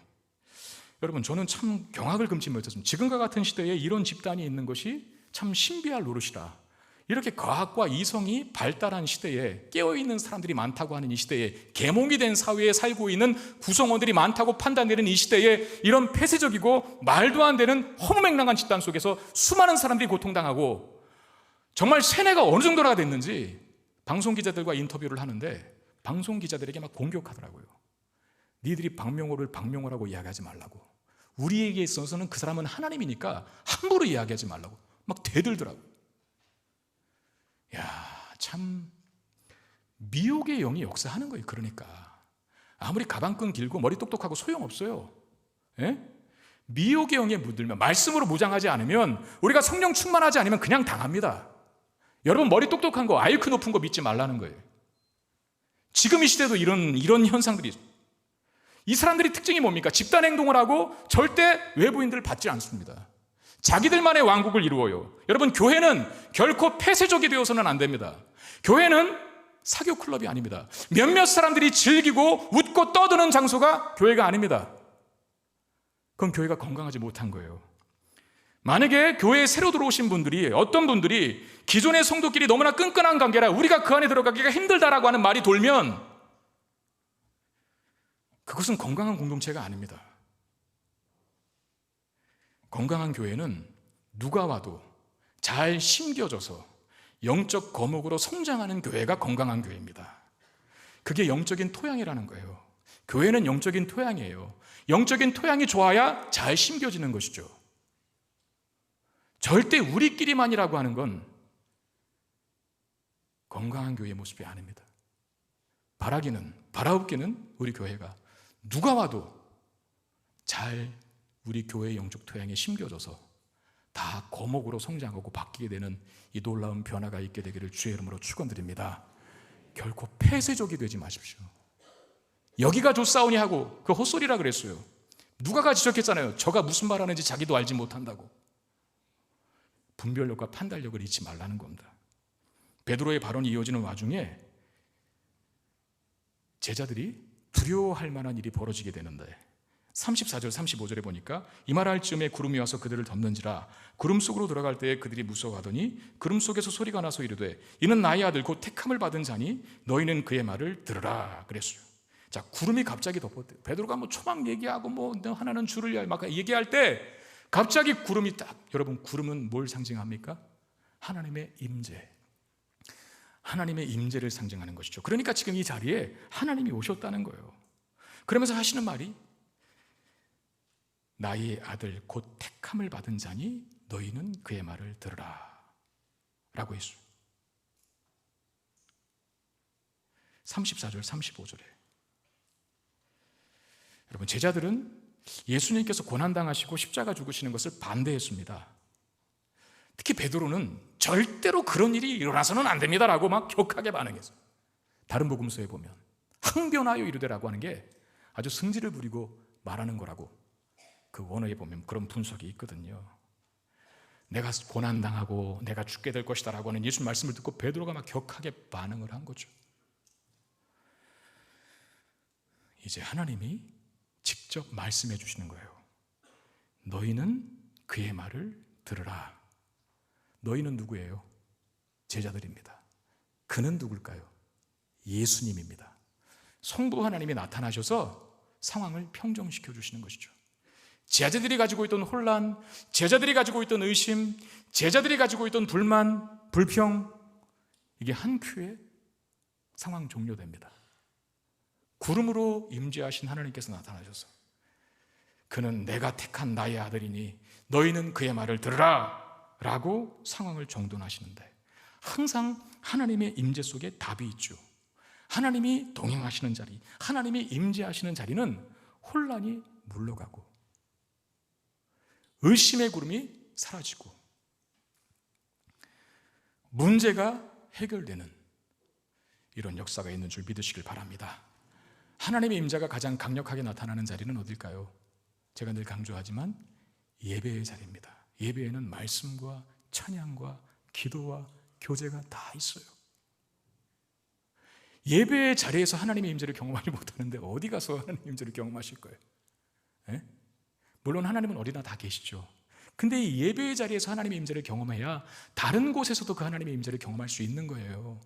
여러분, 저는 참 경악을 금치 못했습니다. 지금과 같은 시대에 이런 집단이 있는 것이 참 신비할 노릇이다. 이렇게 과학과 이성이 발달한 시대에 깨어있는 사람들이 많다고 하는 이 시대에 계몽이 된 사회에 살고 있는 구성원들이 많다고 판단되는 이 시대에 이런 폐쇄적이고 말도 안 되는 허무맹랑한 집단 속에서 수많은 사람들이 고통당하고 정말 세뇌가 어느 정도나 됐는지 방송기자들과 인터뷰를 하는데 방송기자들에게 막 공격하더라고요. 니들이 박명호를 박명호라고 이야기하지 말라고. 우리에게 있어서는 그 사람은 하나님이니까 함부로 이야기하지 말라고 막 대들더라고요. 야, 참 미혹의 영이 역사하는 거예요. 그러니까 아무리 가방끈 길고 머리 똑똑하고 소용없어요. 예? 미혹의 영에 물들면, 말씀으로 무장하지 않으면, 우리가 성령 충만하지 않으면 그냥 당합니다. 여러분, 머리 똑똑한 거, IQ 높은 거 믿지 말라는 거예요. 지금 이 시대도 이런 현상들이 있어요. 이 사람들이 특징이 뭡니까? 집단 행동을 하고 절대 외부인들을 받지 않습니다. 자기들만의 왕국을 이루어요. 여러분, 교회는 결코 폐쇄적이 되어서는 안 됩니다. 교회는 사교 클럽이 아닙니다. 몇몇 사람들이 즐기고 웃고 떠드는 장소가 교회가 아닙니다. 그건 교회가 건강하지 못한 거예요. 만약에 교회에 새로 들어오신 분들이, 어떤 분들이 기존의 성도끼리 너무나 끈끈한 관계라 우리가 그 안에 들어가기가 힘들다라고 하는 말이 돌면 그것은 건강한 공동체가 아닙니다. 건강한 교회는 누가 와도 잘 심겨져서 영적 거목으로 성장하는 교회가 건강한 교회입니다. 그게 영적인 토양이라는 거예요. 교회는 영적인 토양이에요. 영적인 토양이 좋아야 잘 심겨지는 것이죠. 절대 우리끼리만이라고 하는 건 건강한 교회의 모습이 아닙니다. 바라옵기는 우리 교회가 누가 와도 잘 우리 교회의 영적 토양에 심겨져서 다 거목으로 성장하고 바뀌게 되는 이 놀라운 변화가 있게 되기를 주의 이름으로 축원드립니다. 결코 폐쇄적이 되지 마십시오. 여기가 좋사오니 하고 그 헛소리라 그랬어요. 누가가 지적했잖아요. 저가 무슨 말하는지 자기도 알지 못한다고. 분별력과 판단력을 잃지 말라는 겁니다. 베드로의 발언이 이어지는 와중에 제자들이 두려워할 만한 일이 벌어지게 되는데 34절 35절에 보니까 이 말할 즈음에 구름이 와서 그들을 덮는지라 구름 속으로 들어갈 때에 그들이 무서워하더니 구름 속에서 소리가 나서 이르되 이는 나의 아들 곧 택함을 받은 자니 너희는 그의 말을 들으라 그랬어요. 자, 구름이 갑자기 덮었대요. 베드로가 뭐 초막 얘기하고 뭐 하나는 줄을 열 막 얘기할 때 갑자기 구름이 딱, 여러분 구름은 뭘 상징합니까? 하나님의 임재, 하나님의 임재를 상징하는 것이죠. 그러니까 지금 이 자리에 하나님이 오셨다는 거예요. 그러면서 하시는 말이 나의 아들 곧 택함을 받은 자니 너희는 그의 말을 들으라 라고 했어요. 34절 35절에 여러분, 제자들은 예수님께서 고난당하시고 십자가 죽으시는 것을 반대했습니다. 특히 베드로는 절대로 그런 일이 일어나서는 안 됩니다라고 막 격하게 반응했어요. 다른 복음서에 보면 항변하여 이르되라고 하는 게 아주 승질을 부리고 말하는 거라고 그 원어에 보면 그런 분석이 있거든요. 내가 고난당하고 내가 죽게 될 것이다 라고 하는 예수 말씀을 듣고 베드로가 막 격하게 반응을 한 거죠. 이제 하나님이 직접 말씀해 주시는 거예요. 너희는 그의 말을 들으라. 너희는 누구예요? 제자들입니다. 그는 누굴까요? 예수님입니다. 성부 하나님이 나타나셔서 상황을 평정시켜 주시는 것이죠. 제자들이 가지고 있던 혼란, 제자들이 가지고 있던 의심, 제자들이 가지고 있던 불만, 불평, 이게 한 큐에 상황 종료됩니다. 구름으로 임재하신 하나님께서 나타나셔서 그는 내가 택한 나의 아들이니 너희는 그의 말을 들으라 라고 상황을 정돈하시는데, 항상 하나님의 임재 속에 답이 있죠. 하나님이 동행하시는 자리, 하나님이 임재하시는 자리는 혼란이 물러가고 의심의 구름이 사라지고 문제가 해결되는 이런 역사가 있는 줄 믿으시길 바랍니다. 하나님의 임재가 가장 강력하게 나타나는 자리는 어딜까요? 제가 늘 강조하지만 예배의 자리입니다. 예배에는 말씀과 찬양과 기도와 교제가 다 있어요. 예배의 자리에서 하나님의 임재를 경험하지 못하는데 어디 가서 하나님의 임재를 경험하실 거예요? 예? 물론 하나님은 어디나 다 계시죠. 근데 이 예배의 자리에서 하나님의 임재를 경험해야 다른 곳에서도 그 하나님의 임재를 경험할 수 있는 거예요.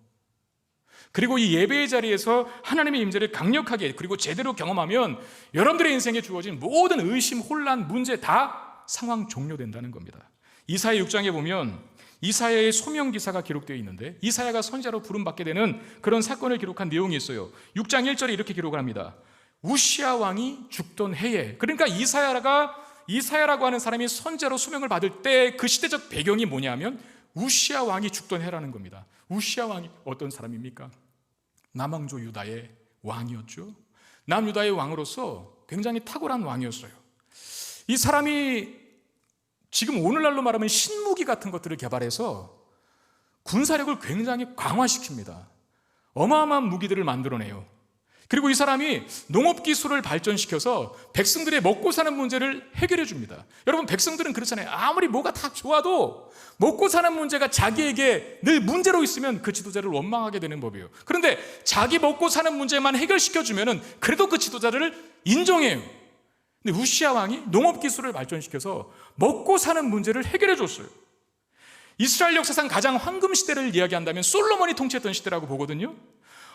그리고 이 예배의 자리에서 하나님의 임재를 강력하게 그리고 제대로 경험하면 여러분들의 인생에 주어진 모든 의심, 혼란, 문제 다 상황 종료된다는 겁니다. 이사야 6장에 보면 이사야의 소명 기사가 기록되어 있는데, 이사야가 선지자로 부름받게 되는 그런 사건을 기록한 내용이 있어요. 6장 1절에 이렇게 기록을 합니다. 우시야 왕이 죽던 해에, 그러니까 이사야라고 하는 사람이 선지자로 소명을 받을 때 그 시대적 배경이 뭐냐면 우시야 왕이 죽던 해라는 겁니다. 우시야 왕이 어떤 사람입니까? 남왕조 유다의 왕이었죠. 남유다의 왕으로서 굉장히 탁월한 왕이었어요. 이 사람이 지금 오늘날로 말하면 신무기 같은 것들을 개발해서 군사력을 굉장히 강화시킵니다. 어마어마한 무기들을 만들어내요. 그리고 이 사람이 농업기술을 발전시켜서 백성들의 먹고 사는 문제를 해결해 줍니다. 여러분, 백성들은 그렇잖아요. 아무리 뭐가 다 좋아도 먹고 사는 문제가 자기에게 늘 문제로 있으면 그 지도자를 원망하게 되는 법이에요. 그런데 자기 먹고 사는 문제만 해결시켜주면 그래도 그 지도자를 인정해요. 근데 우시야 왕이 농업기술을 발전시켜서 먹고 사는 문제를 해결해 줬어요. 이스라엘 역사상 가장 황금 시대를 이야기한다면 솔로몬이 통치했던 시대라고 보거든요.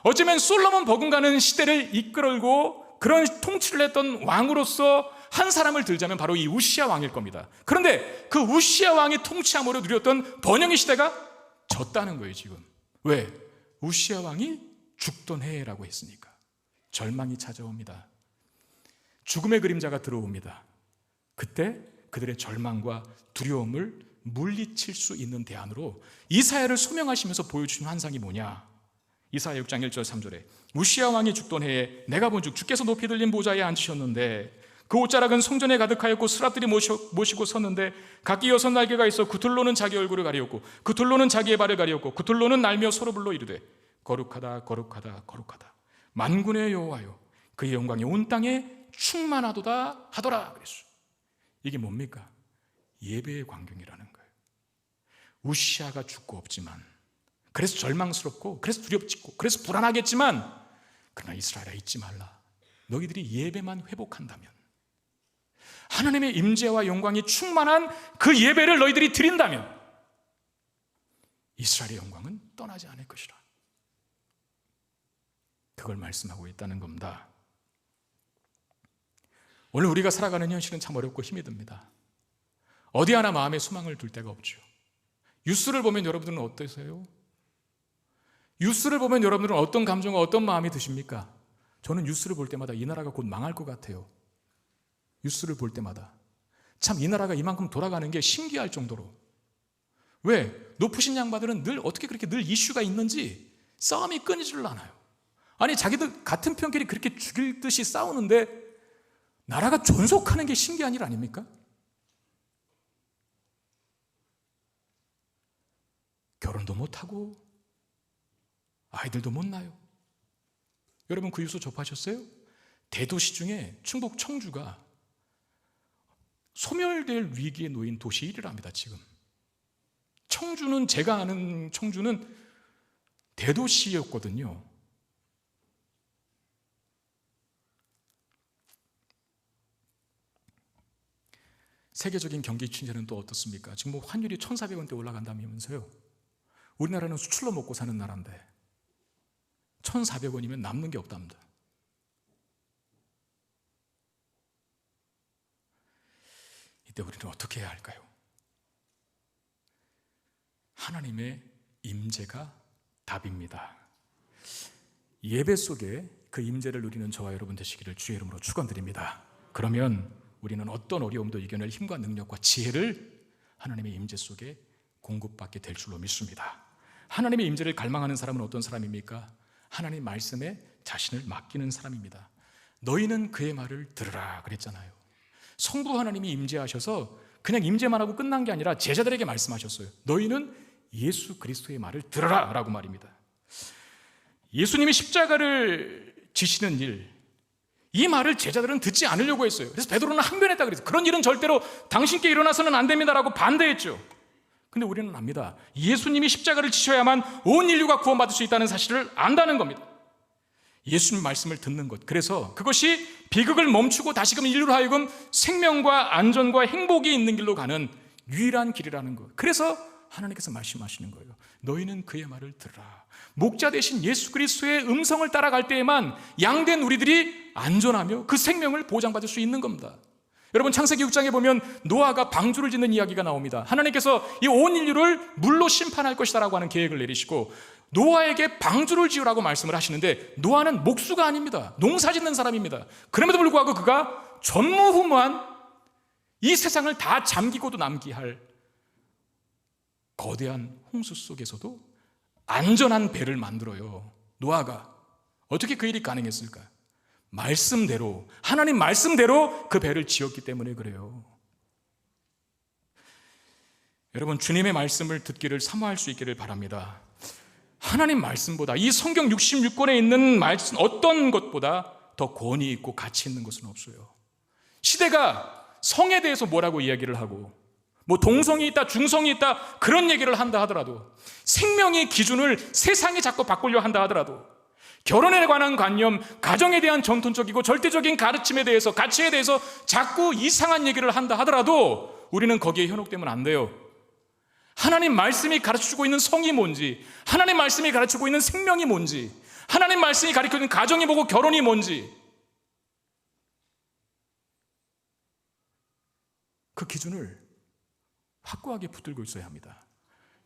어쩌면 솔로몬 버금가는 시대를 이끌고 그런 통치를 했던 왕으로서 한 사람을 들자면 바로 이 우시야 왕일 겁니다. 그런데 그 우시야 왕이 통치함으로 누렸던 번영의 시대가 졌다는 거예요 지금. 왜? 우시야 왕이 죽던 해라고 했으니까. 절망이 찾아옵니다. 죽음의 그림자가 들어옵니다. 그때 그들의 절망과 두려움을 물리칠 수 있는 대안으로 이사야를 소명하시면서 보여주신 환상이 뭐냐? 이사야 6장 1절 3절에 우시야 왕이 죽던 해에 내가 본즉 주께서 높이 들린 보좌에 앉으셨는데 그 옷자락은 성전에 가득하였고 스랍들이 모시고 섰는데 각기 6날개가 있어 굿들로는 자기 얼굴을 가리었고 굿들로는 자기의 발을 가리었고 굿들로는 날며 서로 불러 이르되 거룩하다 거룩하다 거룩하다 만군의 여호와여 그의 영광이 온 땅에 충만하도다 하더라 그랬어요. 이게 뭡니까? 예배의 광경이라는 거예요. 우시야가 죽고 없지만, 그래서 절망스럽고 그래서 두렵고 그래서 불안하겠지만, 그러나 이스라엘아 잊지 말라. 너희들이 예배만 회복한다면 하나님의 임재와 영광이 충만한 그 예배를 너희들이 드린다면 이스라엘의 영광은 떠나지 않을 것이라. 그걸 말씀하고 있다는 겁니다. 오늘 우리가 살아가는 현실은 참 어렵고 힘이 듭니다. 어디 하나 마음에 소망을 둘 데가 없죠. 뉴스를 보면 여러분들은 어떠세요? 뉴스를 보면 여러분들은 어떤 감정과 어떤 마음이 드십니까? 저는 뉴스를 볼 때마다 이 나라가 곧 망할 것 같아요. 뉴스를 볼 때마다 참 이 나라가 이만큼 돌아가는 게 신기할 정도로. 왜? 높으신 양반들은 늘 어떻게 그렇게 늘 이슈가 있는지 싸움이 끊이지를 않아요. 아니 자기들 같은 편끼리 그렇게 죽일 듯이 싸우는데 나라가 존속하는 게 신기한 일 아닙니까? 결혼도 못하고 아이들도 못 낳아요. 여러분 그 뉴스 접하셨어요? 대도시 중에 충북 청주가 소멸될 위기에 놓인 도시 1위랍니다. 지금 청주는, 제가 아는 청주는 대도시였거든요. 세계적인 경기 침체는 또 어떻습니까? 지금 뭐 환율이 1,400원대 올라간다면서요. 우리나라는 수출로 먹고 사는 나라인데 1,400원이면 남는 게 없답니다. 이때 우리는 어떻게 해야 할까요? 하나님의 임재가 답입니다. 예배 속에 그 임재를 누리는 저와 여러분 되시기를 주의 이름으로 축원드립니다. 그러면 우리는 어떤 어려움도 이겨낼 힘과 능력과 지혜를 하나님의 임재 속에 공급받게 될 줄로 믿습니다. 하나님의 임재를 갈망하는 사람은 어떤 사람입니까? 하나님 말씀에 자신을 맡기는 사람입니다. 너희는 그의 말을 들으라 그랬잖아요. 성부 하나님이 임재하셔서 그냥 임재만 하고 끝난 게 아니라 제자들에게 말씀하셨어요. 너희는 예수 그리스도의 말을 들으라 라고 말입니다. 예수님이 십자가를 지시는 일, 이 말을 제자들은 듣지 않으려고 했어요. 그래서 베드로는 항변했다 그랬어요. 그런 일은 절대로 당신께 일어나서는 안 됩니다라고 반대했죠. 근데 우리는 압니다. 예수님이 십자가를 지셔야만 온 인류가 구원받을 수 있다는 사실을 안다는 겁니다. 예수님 말씀을 듣는 것, 그래서 그것이 비극을 멈추고 다시금 인류로 하여금 생명과 안전과 행복이 있는 길로 가는 유일한 길이라는 것. 그래서 하나님께서 말씀하시는 거예요. 너희는 그의 말을 들으라. 목자 되신 예수 그리스도의 음성을 따라갈 때에만 양된 우리들이 안전하며 그 생명을 보장받을 수 있는 겁니다. 여러분 창세기 6장에 보면 노아가 방주를 짓는 이야기가 나옵니다. 하나님께서 이 온 인류를 물로 심판할 것이다 라고 하는 계획을 내리시고 노아에게 방주를 지으라고 말씀을 하시는데 노아는 목수가 아닙니다. 농사 짓는 사람입니다. 그럼에도 불구하고 그가 전무후무한 이 세상을 다 잠기고도 남게 할 거대한 홍수 속에서도 안전한 배를 만들어요. 노아가 어떻게 그 일이 가능했을까? 말씀대로, 하나님 말씀대로 그 배를 지었기 때문에 그래요. 여러분 주님의 말씀을 듣기를 사모할 수 있기를 바랍니다. 하나님 말씀보다, 이 성경 66권에 있는 말씀 어떤 것보다 더 권위 있고 가치 있는 것은 없어요. 시대가 성에 대해서 뭐라고 이야기를 하고 뭐 동성이 있다, 중성이 있다 그런 얘기를 한다 하더라도, 생명의 기준을 세상이 자꾸 바꾸려 한다 하더라도, 결혼에 관한 관념, 가정에 대한 전통적이고 절대적인 가르침에 대해서, 가치에 대해서 자꾸 이상한 얘기를 한다 하더라도 우리는 거기에 현혹되면 안 돼요. 하나님 말씀이 가르쳐주고 있는 성이 뭔지, 하나님 말씀이 가르쳐주고 있는 생명이 뭔지, 하나님 말씀이 가르쳐주는 가정이 뭐고 결혼이 뭔지, 그 기준을 확고하게 붙들고 있어야 합니다.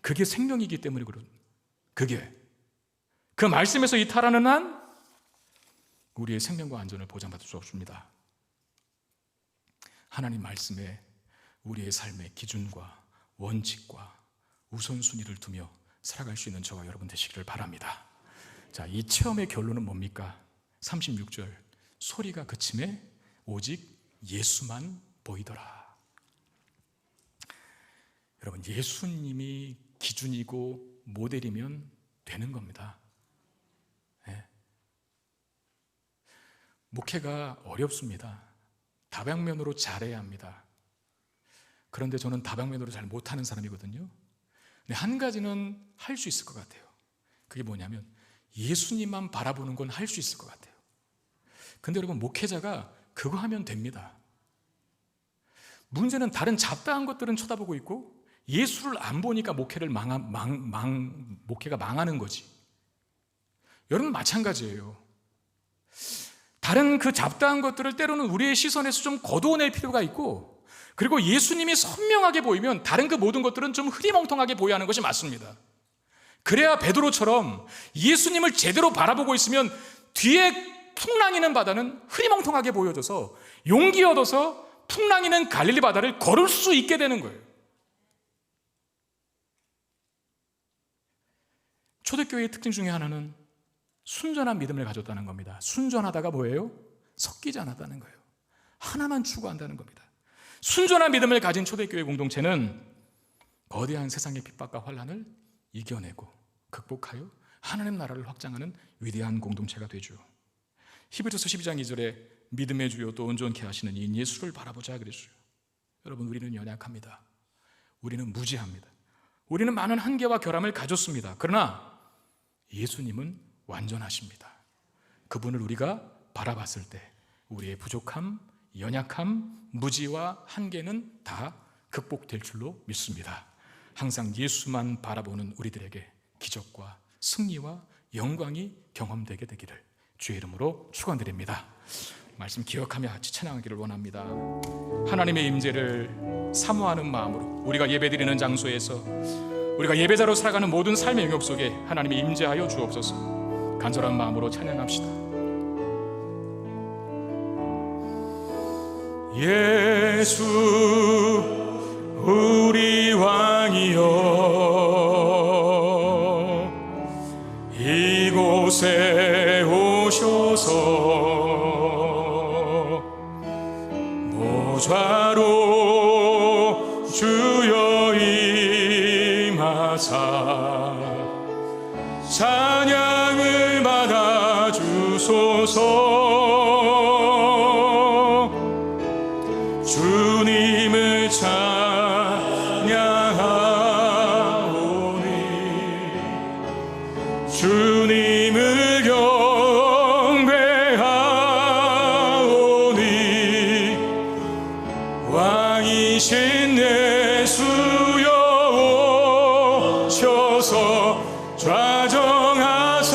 그게 생명이기 때문에 그게 그 말씀에서 이탈하는 한 우리의 생명과 안전을 보장받을 수 없습니다. 하나님 말씀에 우리의 삶의 기준과 원칙과 우선순위를 두며 살아갈 수 있는 저와 여러분 되시기를 바랍니다. 자, 이 체험의 결론은 뭡니까? 36절, 소리가 그침에 오직 예수만 보이더라. 여러분, 예수님이 기준이고 모델이면 되는 겁니다. 네. 목회가 어렵습니다. 다방면으로 잘해야 합니다. 그런데 저는 다방면으로 잘 못하는 사람이거든요. 근데 한 가지는 할 수 있을 것 같아요. 그게 뭐냐면 예수님만 바라보는 건 할 수 있을 것 같아요. 근데 여러분, 목회자가 그거 하면 됩니다. 문제는 다른 잡다한 것들은 쳐다보고 있고 예수를 안 보니까 목회가 망하는 거지. 여러분 마찬가지예요. 다른 그 잡다한 것들을 때로는 우리의 시선에서 좀 거두어낼 필요가 있고, 그리고 예수님이 선명하게 보이면 다른 그 모든 것들은 좀 흐리멍텅하게 보여야 하는 것이 맞습니다. 그래야 베드로처럼 예수님을 제대로 바라보고 있으면 뒤에 풍랑이는 바다는 흐리멍텅하게 보여져서 용기 얻어서 풍랑이는 갈릴리 바다를 걸을 수 있게 되는 거예요. 초대교회의 특징 중에 하나는 순전한 믿음을 가졌다는 겁니다. 순전하다가 뭐예요? 섞이지 않았다는 거예요. 하나만 추구한다는 겁니다. 순전한 믿음을 가진 초대교회 공동체는 거대한 세상의 핍박과 환난을 이겨내고 극복하여 하나님 나라를 확장하는 위대한 공동체가 되죠. 히브리서 12장 2절에 믿음의 주요 또 온전케 하시는 이 예수를 바라보자 그랬어요. 여러분, 우리는 연약합니다. 우리는 무지합니다. 우리는 많은 한계와 결함을 가졌습니다. 그러나 예수님은 완전하십니다. 그분을 우리가 바라봤을 때 우리의 부족함, 연약함, 무지와 한계는 다 극복될 줄로 믿습니다. 항상 예수만 바라보는 우리들에게 기적과 승리와 영광이 경험되게 되기를 주의 이름으로 축원드립니다. 말씀 기억하며 같이 찬양하기를 원합니다. 하나님의 임재를 사모하는 마음으로 우리가 예배드리는 장소에서 우리가 예배자로 살아가는 모든 삶의 영역 속에 하나님이 임재하여 주옵소서. 간절한 마음으로 찬양합시다. 예수 우리 왕이여 이곳에 오셔서 보좌로 주여 임하사 찬양을 받아 주소서. 주님을 찬양하오니 주님을 경배하오니 왕이신 예수여 오셔서 좌정하사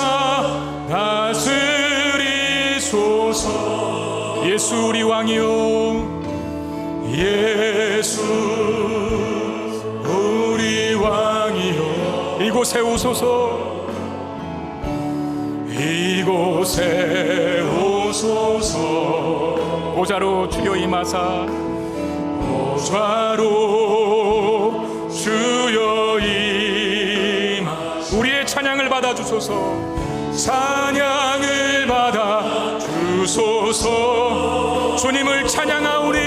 다스리소서. 예수 우리 왕이요 예수 우리 왕이여 이곳에 오소서. 이곳에 오소서. 보좌로 주여 임하사 보좌로 주여 임하사 우리의 찬양을 받아 주소서. 찬양을 받아 주소서. 주님을 찬양하오니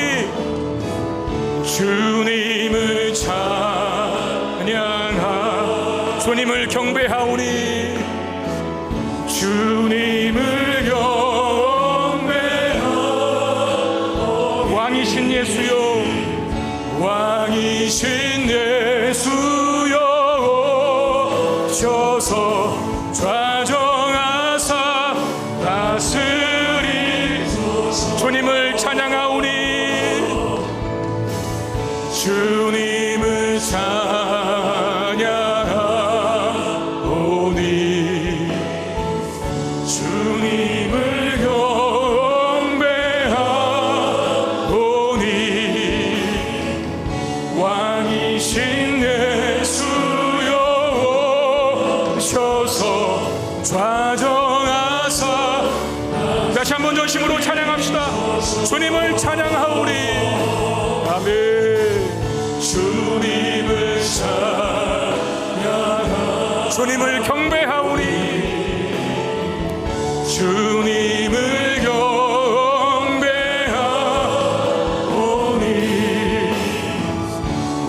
주님을 찬양하 주님을 경배하오니 주님을 경배하오니 왕이신 예수여 왕이신 예수여 오셔서 좌정하사 다스리소서. 주님을 찬양하오니 주님을 찬양하오니 주님을 경배하오니 왕이신 예수여 오셔서 좌정하사 다시 한번 전심으로 찬양합시다. 주님을 찬양하오니 아멘. 주님을 찬양하 주님을 경배하오니 주님을 경배하오니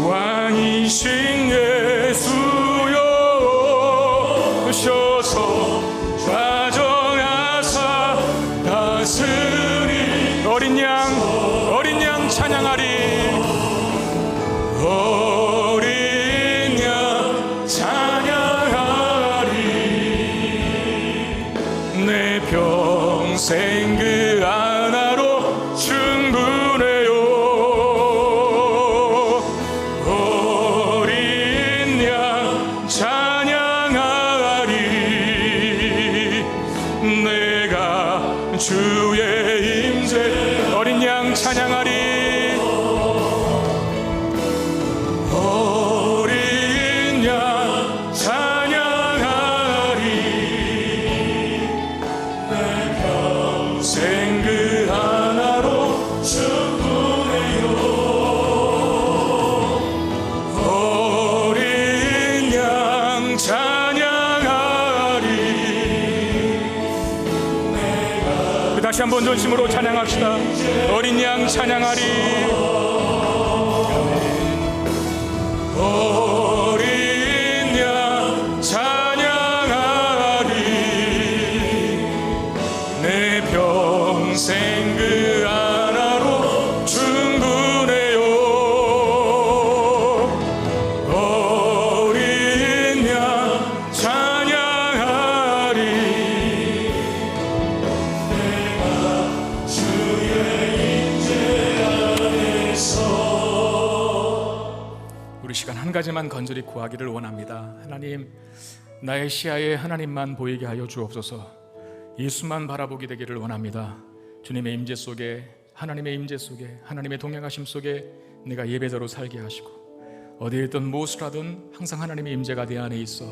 왕이신 예수여 오셔서 좌정하사 다스리 어린 양 찬양하리. 어린 양 찬양하리. 내 평생 그 하나로 충분해요. 양 찬양하리. 어린 양 찬양하리. 내 평생 그 하나로 충분해요. 어린 양 찬양하리. 다시 한번 전심으로 찬양합시다. 어린 양 찬양하리. 어린 양 찬양하리. 내 평생 그 하나로 충분해요. 어린 양 찬양하리. 내가 주의 임재 안에서. 우리 시간 한 가지만 간절히 구하기를 원합니다. 하나님, 나의 시야에 하나님만 보이게 하여 주옵소서. 예수만 바라보게 되기를 원합니다. 주님의 임재 속에, 하나님의 임재 속에, 하나님의 동행하심 속에 내가 예배자로 살게 하시고, 어디에 있든 무엇을 하든 항상 하나님의 임재가 내 안에 있어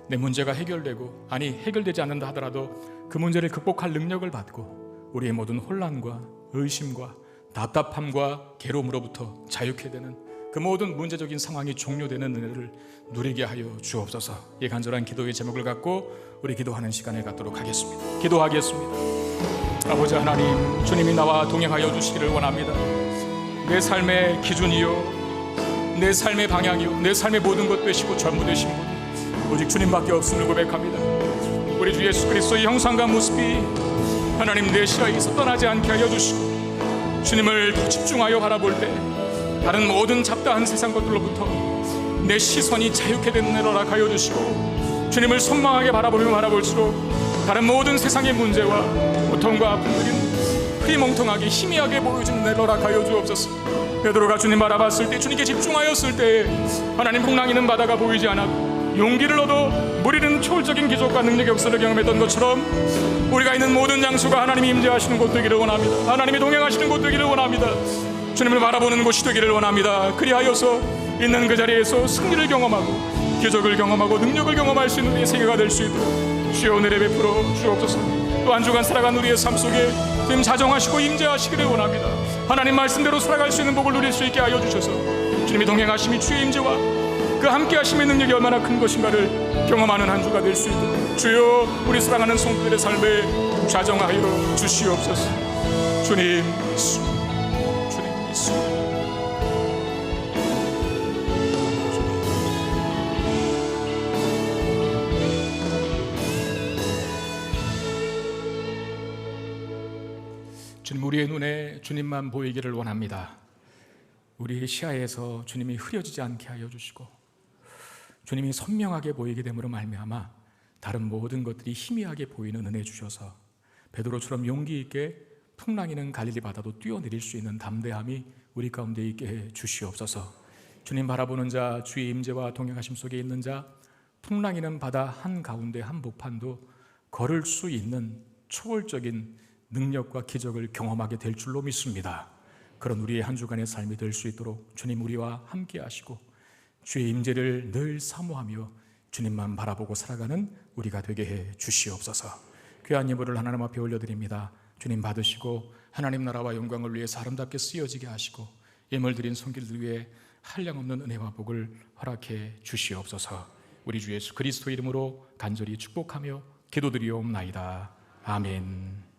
내 문제가 해결되고, 아니 해결되지 않는다 하더라도 그 문제를 극복할 능력을 받고 우리의 모든 혼란과 의심과 답답함과 괴로움으로부터 자유케 되는 그 모든 문제적인 상황이 종료되는 은혜를 누리게 하여 주옵소서. 이 간절한 기도의 제목을 갖고 우리 기도하는 시간을 갖도록 하겠습니다. 기도하겠습니다. 아버지 하나님, 주님이 나와 동행하여 주시기를 원합니다. 내 삶의 기준이요, 내 삶의 방향이요, 내 삶의 모든 것 되시고 전부 되신 분 오직 주님밖에 없음을 고백합니다. 우리 주 예수 그리스도의 형상과 모습이 하나님 내 시야에서 떠나지 않게 하여 주시고, 주님을 더 집중하여 바라볼 때 다른 모든 잡다한 세상 것들로부터 내 시선이 자유케 되는 은혜로 허락하여 주시고, 주님을 선망하게 바라보면 바라볼수록 다른 모든 세상의 문제와 고통과 아픔들은 흐리멍텅하게 희미하게 보여지는 은혜로 허락하여 주옵소서. 베드로가 주님 바라봤을 때, 주님께 집중하였을 때 하나님 풍랑이는 바다가 보이지 않았고 용기를 얻어 무리는 초월적인 기적과 능력의 역사를 경험했던 것처럼 우리가 있는 모든 장소가 하나님이 임재하시는 곳 되기를 원합니다. 하나님이 동행하시는 곳 되기를 원합니다. 주님을 바라보는 곳이 되기를 원합니다. 그리하여서 있는 그 자리에서 승리를 경험하고 기적을 경험하고 능력을 경험할 수 있는 우리의 세계가 될 수 있도록 주여 은혜를 베풀어 주옵소서. 또 한 주간 살아간 우리의 삶 속에 주님 자정하시고 임재하시기를 원합니다. 하나님 말씀대로 살아갈 수 있는 복을 누릴 수 있게 하여 주셔서 주님이 동행하심이 주의 임재와 그 함께 하심의 능력이 얼마나 큰 것인가를 경험하는 한 주가 될 수 있도록 주여 우리 사랑하는 성도들의 삶에 자정하여 주시옵소서. 주님 예수 주님, 우리의 눈에 주님만 보이기를 원합니다. 우리의 시야에서 주님이 흐려지지 않게 하여 주시고, 주님이 선명하게 보이게 됨으로 말미암아 다른 모든 것들이 희미하게 보이는 은혜 주셔서 베드로처럼 용기 있게 풍랑이는 갈릴리 바다도 뛰어내릴 수 있는 담대함이 우리 가운데 있게 해 주시옵소서. 주님 바라보는 자, 주의 임재와 동행하심 속에 있는 자, 풍랑이는 바다 한가운데 한복판도 걸을 수 있는 초월적인 능력과 기적을 경험하게 될 줄로 믿습니다. 그런 우리의 한 주간의 삶이 될 수 있도록 주님 우리와 함께 하시고 주의 임재를 늘 사모하며 주님만 바라보고 살아가는 우리가 되게 해 주시옵소서. 귀한 예물을 하나님 앞에 올려드립니다. 주님 받으시고 하나님 나라와 영광을 위해서 아름답게 쓰여지게 하시고 예물 드린 손길들 위해 한량없는 은혜와 복을 허락해 주시옵소서. 우리 주 예수 그리스도 이름으로 간절히 축복하며 기도드리옵나이다. 아멘.